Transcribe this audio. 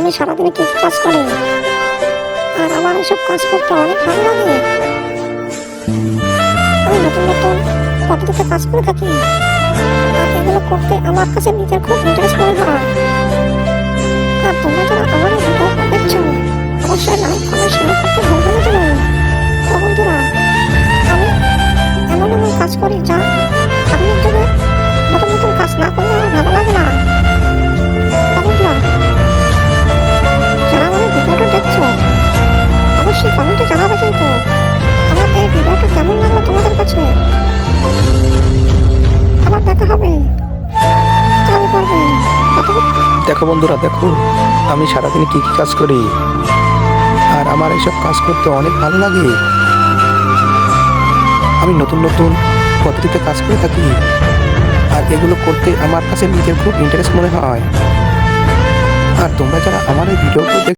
আমি সারাদিনে কি কি কাজ করি, আর আমার এসব কাজ করতে অনেক ভালো লাগে। আমি নতুন নতুন পদ্ধতিতে কাজ করে থাকি, আর এগুলো করতে আমার কাছে নিজের খুব ইন্টারেস্ট মনে হয়। আর তোমরা যারা আমার এই ভিডিওটা দেখছো, অবশ্যই লাইক কমেন্ট শেয়ার করতে ভুলবে না যেন। তো বন্ধুরা, আমি এমন এমন কাজ করি যা আধুনিক যুগে নতুন নতুন কাজ না করলে আমার ভালো লাগে না। তো বন্ধুরা, যারা আমার এই ভিডিওটা দেখছো, অবশ্যই কমেন্টে জানাবে কিন্তু আমার এই ভিডিওটা কেমন লাগলো তোমাদের কাছে। আবার দেখা হবে, চালু করবে। দেখো বন্ধুরা, দেখো আমি সারাদিনে কি কি কাজ করি, আর আমার এসব কাজ করতে অনেক ভালো লাগে। আমি নতুন নতুন পদ্ধতিতে কাজ করে থাকি, আর এগুলো করতে আমার কাছে নিজের খুব ইন্টারেস্ট মনে হয়। আর তোমরা যারা আমার এই ভিডিওগুলো